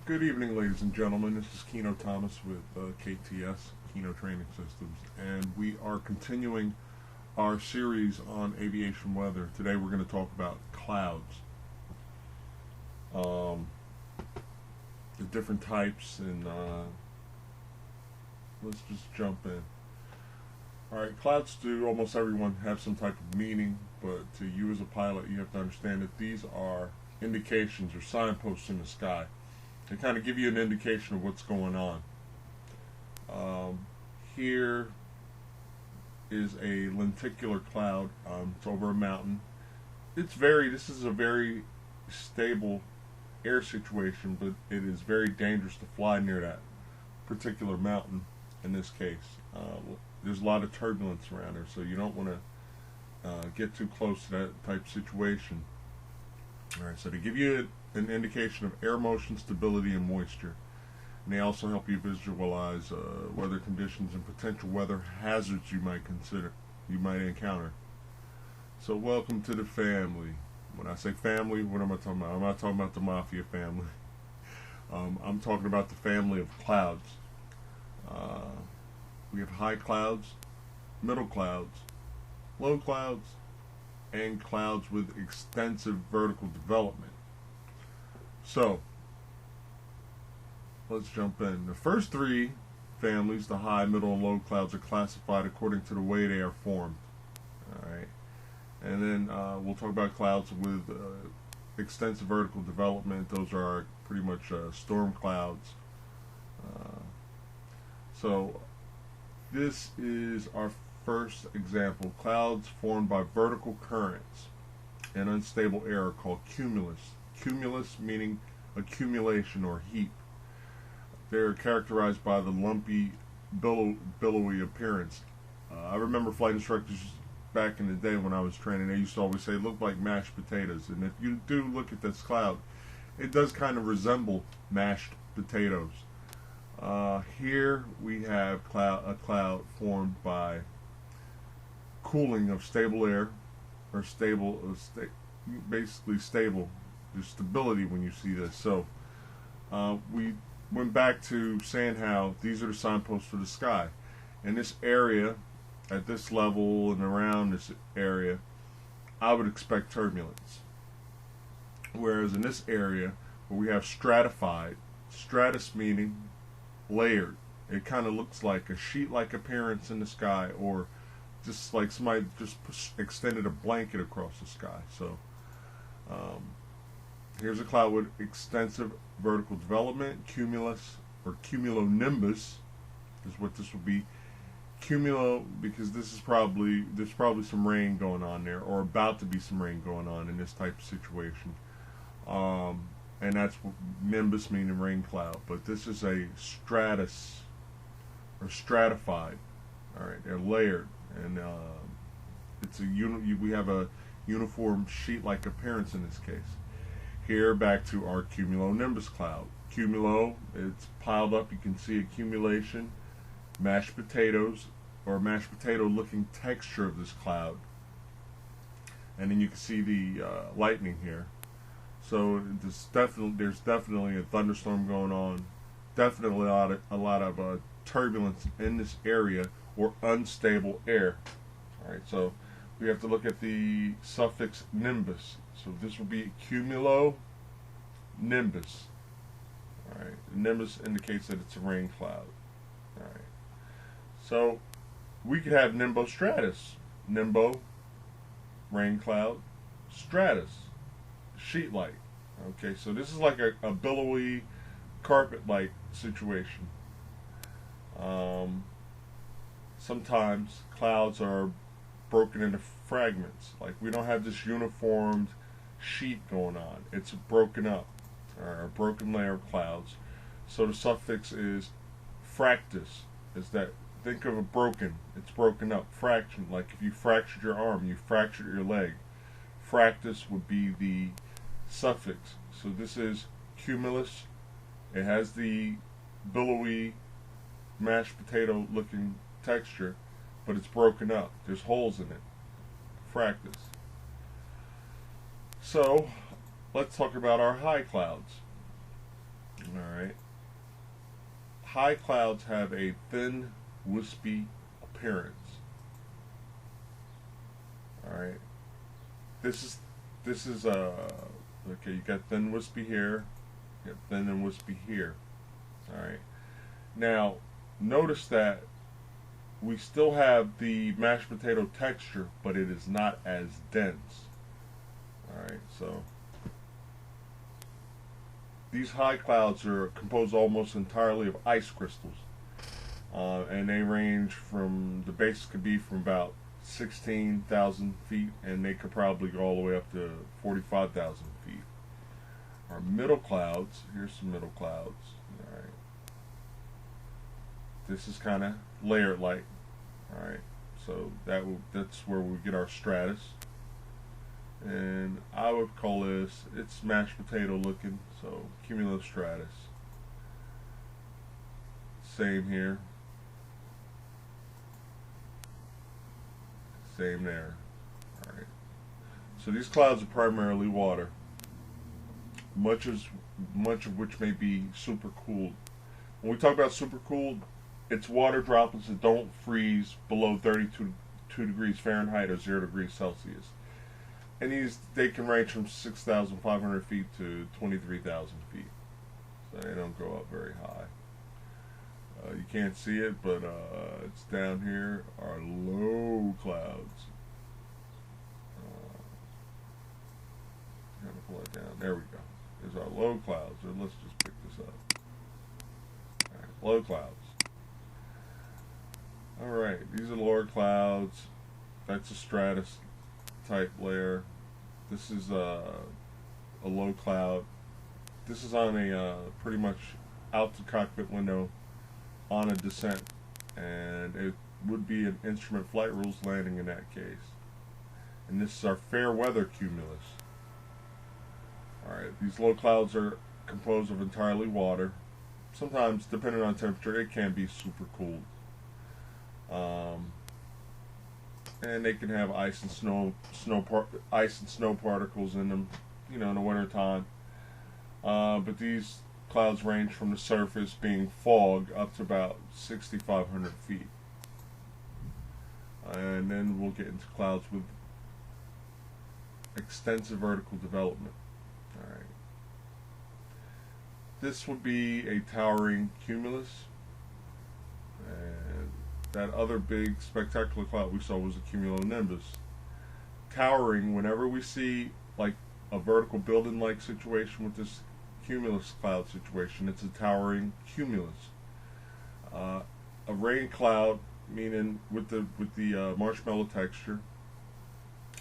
Good evening, ladies and gentlemen. This is Kieno Thomas with KTS, Kieno Training Systems, and we are continuing our series on aviation weather. Today we're going to talk about clouds, the different types, and let's just jump in. Alright, clouds do almost everyone have some type of meaning, but to you as a pilot, you have to understand that these are indications or signposts in the sky. They kind of give you an indication of what's going on. Here is a lenticular cloud. It's over a mountain. This is a very stable air situation, but it is very dangerous to fly near that particular mountain in this case. There's a lot of turbulence around there, so you don't want to get too close to that type of situation. Alright, so to give you an indication of air motion, stability, and moisture. And they also help you visualize weather conditions and potential weather hazards you might encounter. So welcome to the family. When I say family, what am I talking about? I'm not talking about the mafia family. I'm talking about the family of clouds. We have high clouds, middle clouds, low clouds, and clouds with extensive vertical development. So, let's jump in. The first three families, the high, middle, and low clouds, are classified according to the way they are formed. Alright, and then we'll talk about clouds with extensive vertical development. Those are pretty much storm clouds. So, this is our first example. Clouds formed by vertical currents and unstable air are called cumulus. Cumulus meaning accumulation or heap. They are characterized by the lumpy, billowy appearance. I remember flight instructors back in the day when I was training, they used to always say it looked like mashed potatoes. And if you do look at this cloud, it does kind of resemble mashed potatoes. Here we have a cloud formed by cooling of stable air, or basically stable. There's stability when you see this. So we went back to saying how these are the signposts for the sky. In this area, at this level and around this area, I would expect turbulence. Whereas in this area, where we have stratified, stratus meaning layered, it kind of looks like a sheet-like appearance in the sky, or just like somebody just extended a blanket across the sky. So here's a cloud with extensive vertical development. Cumulus or cumulonimbus is what this will be. Cumulo, because there's probably some rain going on there, or about to be some rain going on in this type of situation. And that's nimbus meaning rain cloud. But this is a stratus or stratified. All right, they're layered, and we have a uniform sheet-like appearance in this case. Here, back to our cumulonimbus cloud. Cumulo, it's piled up. You can see accumulation, mashed potatoes, or mashed potato-looking texture of this cloud. And then you can see the lightning here. So there's definitely a thunderstorm going on. Definitely a lot of turbulence in this area, or unstable air. All right, so we have to look at the suffix nimbus. So this will be cumulonimbus. All right, nimbus indicates that it's a rain cloud. All right, so we could have nimbostratus. Nimbo, rain cloud. Stratus, sheet-like. Okay, so this is like a billowy, carpet-like situation. Sometimes clouds are broken into fragments. Like, we don't have this uniformed sheet going on. It's broken up, or a broken layer of clouds. So the suffix is fractus. Is that, think of a broken, it's broken up. Fraction, like if you fractured your arm, you fractured your leg. Fractus would be the suffix. So this is cumulus. It has the billowy, mashed potato looking texture, but it's broken up. There's holes in it. Fractus. So let's talk about our high clouds. Alright. High clouds have a thin, wispy appearance. Alright. This is okay, you got thin, wispy here. You got thin and wispy here. Alright. Now, notice that we still have the mashed potato texture, but it is not as dense. Alright, so these high clouds are composed almost entirely of ice crystals. And they range from, the base could be from about 16,000 feet, and they could probably go all the way up to 45,000 feet. Our middle clouds, here's some middle clouds. Alright. This is kind of layered like. Alright, so that's where we get our stratus. And I would call this, it's mashed potato looking, so cumulus stratus. Same here. Same there. Alright. So these clouds are primarily water. Much of which may be supercooled. When we talk about supercooled, it's water droplets that don't freeze below 32 degrees Fahrenheit or 0 degrees Celsius. And they can range from 6,500 feet to 23,000 feet. So they don't go up very high. You can't see it, but it's down here. Our low clouds. Trying to pull it down. There we go. There's our low clouds. And let's just pick this up. All right, low clouds. All right, these are lower clouds. That's a stratus type layer. This is a low cloud. This is on a pretty much out the cockpit window on a descent, and it would be an instrument flight rules landing in that case. And this is our fair weather cumulus. Alright, these low clouds are composed of entirely water. Sometimes, depending on temperature, it can be super cooled. And they can have ice and snow particles in them, you know, in the winter time. But these clouds range from the surface being fog up to about 6,500 feet. And then we'll get into clouds with extensive vertical development. Alright. This would be a towering cumulus. And that other big spectacular cloud we saw was a cumulonimbus. Towering, whenever we see like a vertical building like situation with this cumulus cloud situation, it's a towering cumulus. A rain cloud, meaning with the marshmallow texture,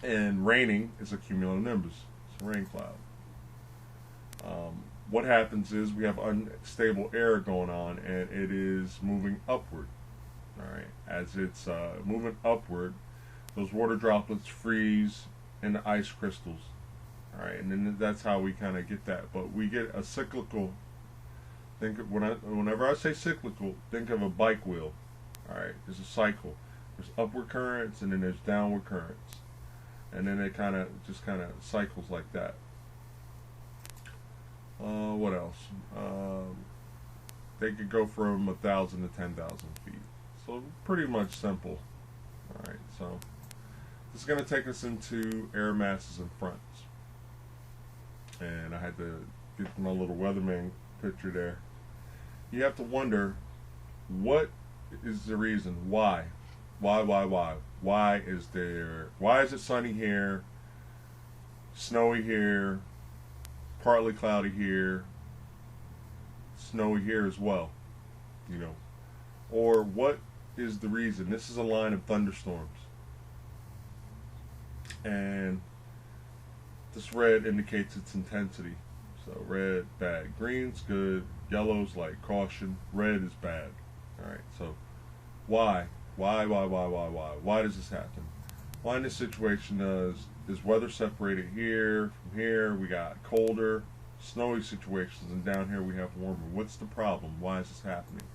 and raining is a cumulonimbus. It's a rain cloud. What happens is we have unstable air going on, and it is moving upward. All right, as it's moving upward, those water droplets freeze into ice crystals. All right, and then that's how we kind of get that. But we get a cyclical. Whenever I say cyclical, think of a bike wheel. All right, there's a cycle. There's upward currents, and then there's downward currents, and then it just kind of cycles like that. What else? They could go from 1,000 to 10,000 feet. So pretty much simple. All right, so this is going to take us into air masses and fronts. And I had to get my little weatherman picture there. You have to wonder, what is the reason? Why? Why is it sunny here, snowy here, partly cloudy here, snowy here as well? You know, or what is the reason? This is a line of thunderstorms, and this red indicates its intensity. So red, bad. Green's good. Yellow's like caution. Red is bad. Alright, so why? Why does this happen? Why in this situation is weather separated here from here? We got colder, snowy situations, and down here we have warmer. What's the problem? Why is this happening?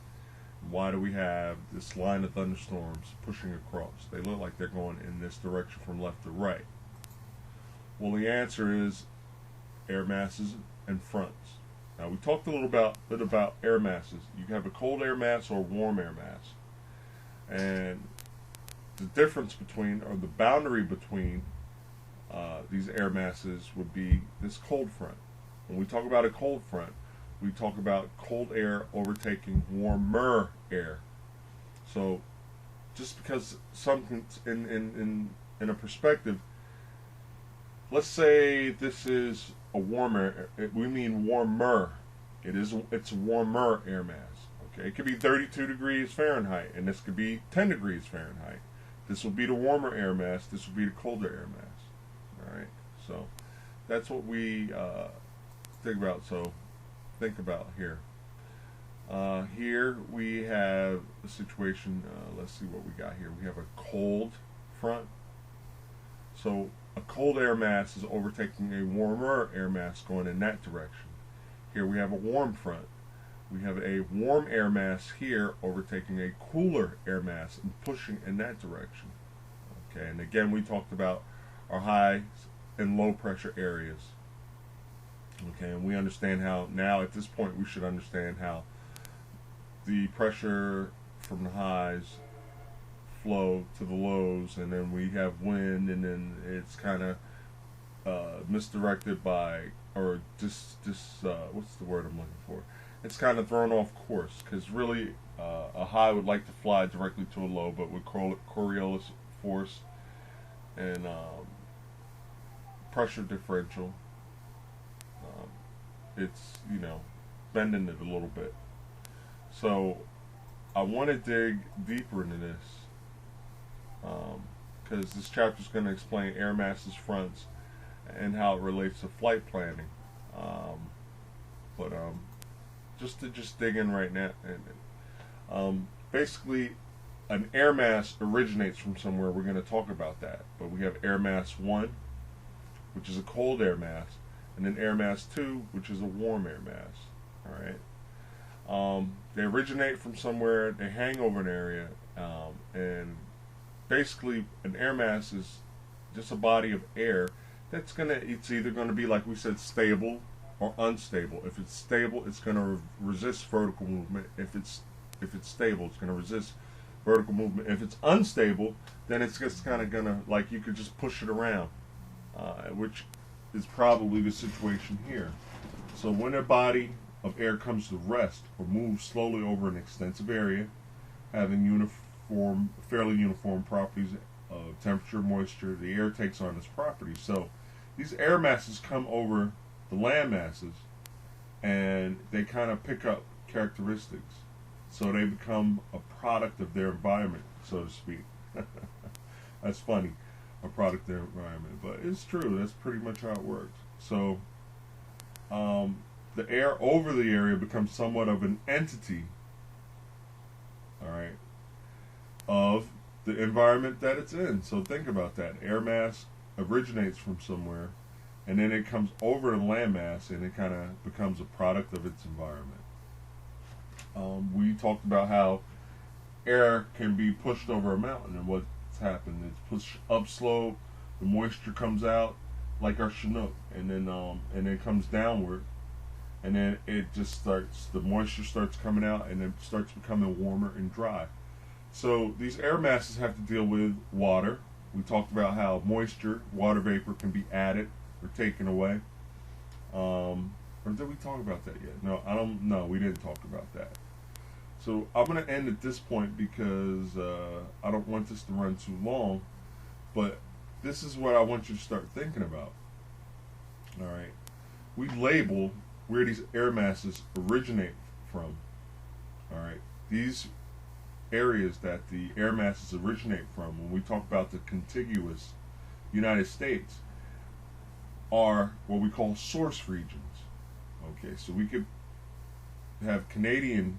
Why do we have this line of thunderstorms pushing across? They look like they're going in this direction from left to right. Well, the answer is air masses and fronts. Now we talked a little bit about air masses. You have a cold air mass or warm air mass, and the difference between, or the boundary between these air masses would be this cold front. When we talk about a cold front, we talk about cold air overtaking warmer air. So just because something in a perspective, let's say this is a warmer, we mean warmer. It's a warmer air mass. Okay, it could be 32 degrees Fahrenheit, and this could be 10 degrees Fahrenheit. This will be the warmer air mass. This will be the colder air mass. All right, so that's what we think about. So think about here. Here we have a situation. Let's see what we got here. We have a cold front. So a cold air mass is overtaking a warmer air mass going in that direction. Here we have a warm front. We have a warm air mass here overtaking a cooler air mass and pushing in that direction. Okay, and again we talked about our high and low pressure areas. Okay, and we understand how, now at this point we should understand how the pressure from the highs flow to the lows, and then we have wind, and then it's kind of misdirected by, or what's the word I'm looking for? It's kind of thrown off course, because really a high would like to fly directly to a low, but with Coriolis force and pressure differential, it's, bending it a little bit. So I want to dig deeper into this, because this chapter is going to explain air masses, fronts, and how it relates to flight planning. But just to dig in right now, basically, an air mass originates from somewhere. We're going to talk about that. But we have air mass 1, which is a cold air mass, and then air mass 2, which is a warm air mass. All right. They originate from somewhere. They hang over an area, and basically, an air mass is just a body of air that's it's either gonna be, like we said, stable or unstable. If it's stable, it's gonna resist vertical movement. If it's stable, it's gonna resist vertical movement. If it's unstable, then it's just kind of gonna, like, you could just push it around, which is probably the situation here. So when a body of air comes to rest or moves slowly over an extensive area, having fairly uniform properties of temperature, moisture, the air takes on its properties. So these air masses come over the land masses, and they kind of pick up characteristics. So they become a product of their environment, so to speak. That's funny, a product of their environment, but it's true. That's pretty much how it works. So the air over the area becomes somewhat of an entity, all right, of the environment that it's in. So think about that. Air mass originates from somewhere, and then it comes over the land mass, and it kind of becomes a product of its environment. We talked about how air can be pushed over a mountain, and what's happened. It's pushed upslope, the moisture comes out, like our Chinook, and then comes downward, and then it just the moisture starts coming out, and it starts becoming warmer and dry. So these air masses have to deal with water. We talked about how moisture, water vapor, can be added or taken away. Or did we talk about that yet? No, No, we didn't talk about that. So I'm going to end at this point because I don't want this to run too long. But this is what I want you to start thinking about. All right. We label where these air masses originate from. All right. These areas that the air masses originate from, when we talk about the contiguous United States, are what we call source regions. Okay, so we could have Canadian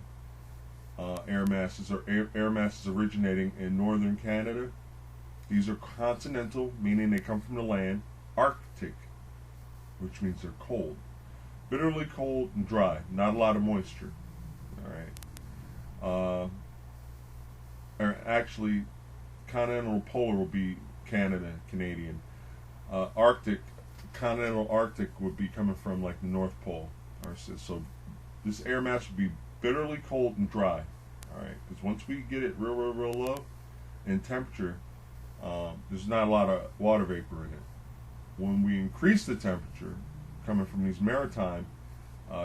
air masses, or air masses originating in northern Canada. These are continental, meaning they come from the land. Arctic, which means they're cold. Bitterly cold and dry, not a lot of moisture. All right. Or actually, continental polar will be Canada, Canadian. Arctic, continental Arctic would be coming from like the North Pole. So this air mass will be bitterly cold and dry. All right, because once we get it real low in temperature, there's not a lot of water vapor in it. When we increase the temperature, coming from these maritime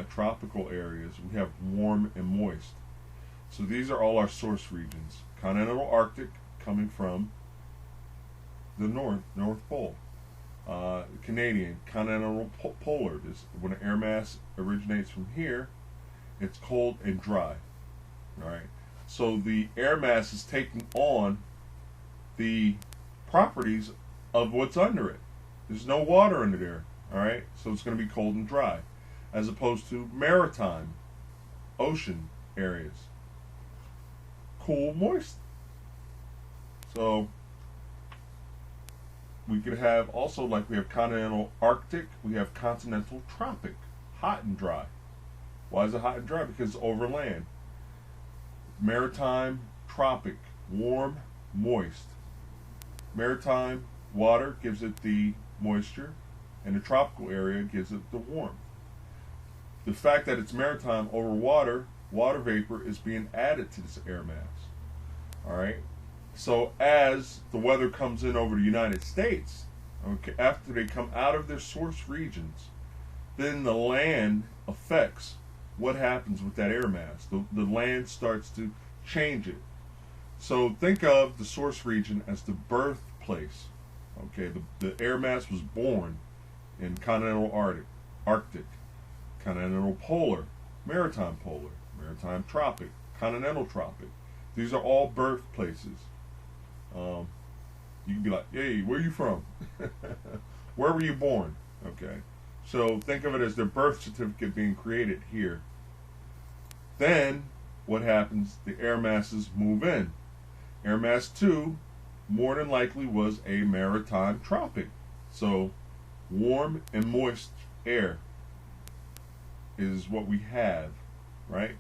tropical areas, we have warm and moist. So these are all our source regions. Continental Arctic coming from the North Pole. Canadian continental polar. This, when an air mass originates from here, it's cold and dry. All right. So the air mass is taking on the properties of what's under it. There's no water under there. All right. So it's going to be cold and dry, as opposed to maritime, ocean areas. Cool, moist. So we could have also, like we have continental Arctic, we have continental tropic, hot and dry. Why is it hot and dry? Because it's over land. Maritime tropic, warm, moist. Maritime water gives it the moisture, and the tropical area gives it the warmth. The fact that it's maritime over water, water vapor is being added to this air mass. All right. So as the weather comes in over the United States, okay, after they come out of their source regions, then the land affects what happens with that air mass. The land starts to change it. So think of the source region as the birthplace. Okay, the air mass was born in continental Arctic, continental polar, maritime tropic, continental tropic. These are all birthplaces. You can be like, hey, where are you from? Where were you born? Okay. So think of it as their birth certificate being created here. Then what happens? The air masses move in. Air mass 2 more than likely was a maritime tropic. So warm and moist air is what we have, right?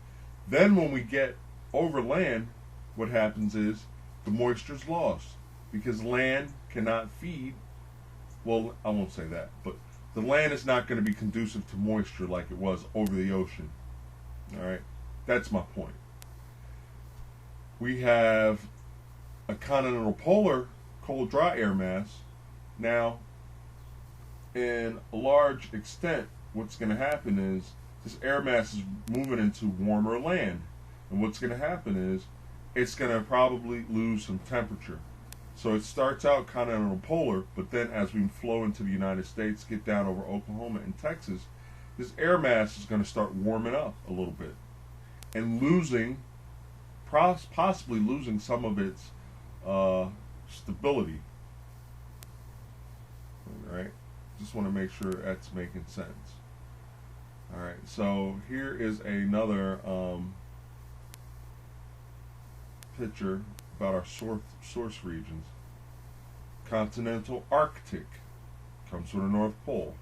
Then when we get over land, what happens is the moisture is lost because land cannot feed. Well, I won't say that, but the land is not going to be conducive to moisture like it was over the ocean. All right, that's my point. We have a continental polar cold dry air mass. Now, in a large extent, what's going to happen is this air mass is moving into warmer land, and what's going to happen is it's going to probably lose some temperature. So it starts out continental polar, but then as we flow into the United States, get down over Oklahoma and Texas, this air mass is going to start warming up a little bit and possibly losing some of its stability. All right, just want to make sure that's making sense. All right, so here is another picture about our source regions. Continental Arctic comes from the North Pole.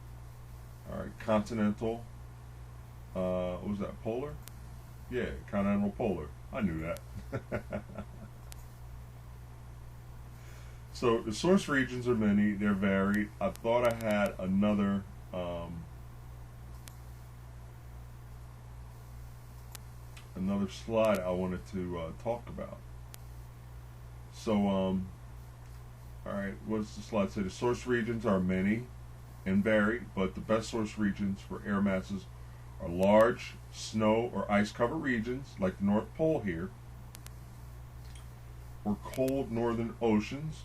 All right, continental, what was that, polar? Yeah, continental polar. I knew that. So the source regions are many, they're varied. I thought I had another slide I wanted to talk about. So, all right, what does the slide say? The source regions are many and varied, but the best source regions for air masses are large snow or ice-covered regions, like the North Pole here, or cold northern oceans,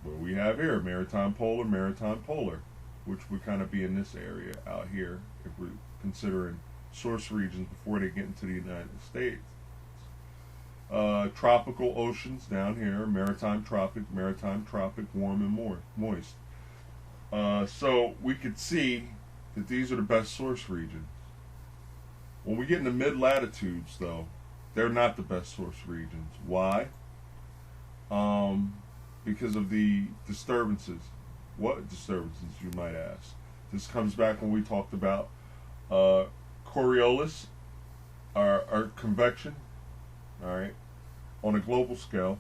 what we have here, maritime polar, which would kind of be in this area out here if we're considering source regions before they get into the United States. Tropical oceans down here, maritime tropic, warm and moist. So we could see that these are the best source regions. When we get in the mid-latitudes, though, they're not the best source regions. Why? Because of the disturbances. What disturbances, you might ask? This comes back when we talked about Coriolis, our convection, all right, on a global scale.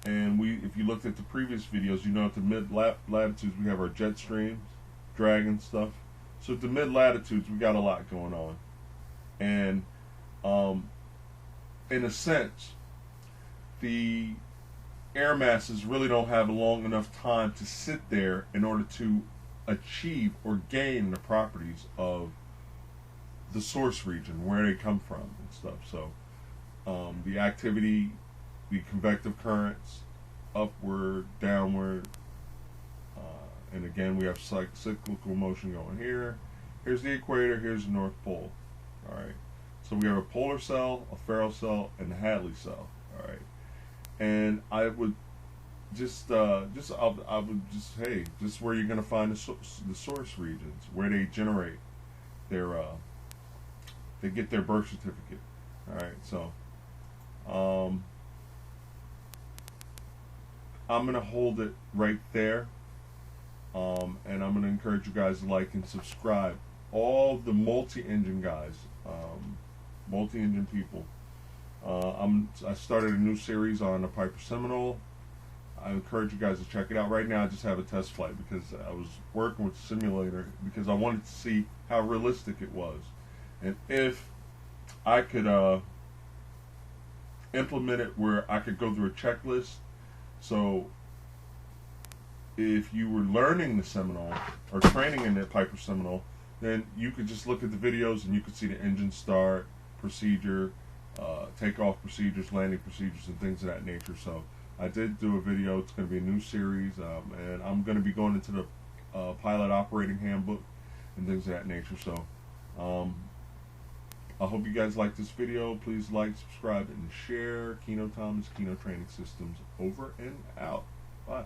And if you looked at the previous videos, you know at the mid-latitudes we have our jet streams, dragon stuff. So the mid latitudes, we got a lot going on, and in a sense, the air masses really don't have long enough time to sit there in order to achieve or gain the properties of the source region, where they come from and stuff. So the activity, the convective currents, upward, downward, and again we have cyclical motion going here. Here's the equator, here's the North Pole. Alright, so we have a polar cell, a Faro cell, and a Hadley cell. Alright, and I would I would just, hey, this is where you're going to find the source regions, where they generate their they get their birth certificate. All right, so I'm going to hold it right there, and I'm going to encourage you guys to like and subscribe. All the multi-engine guys, multi-engine people. I started a new series on the Piper Seminole. I encourage you guys to check it out. Right now I just have a test flight because I was working with the simulator because I wanted to see how realistic it was, and if I could implement it where I could go through a checklist. So if you were learning the Seminole or training in the Piper Seminole, then you could just look at the videos and you could see the engine start procedure, takeoff procedures, landing procedures, and things of that nature. So I did do a video. It's going to be a new series, and I'm going to be going into the pilot operating handbook and things of that nature. So I hope you guys like this video. Please like, subscribe, and share. Kieno Thomas, Kieno Training Systems, over and out. Bye.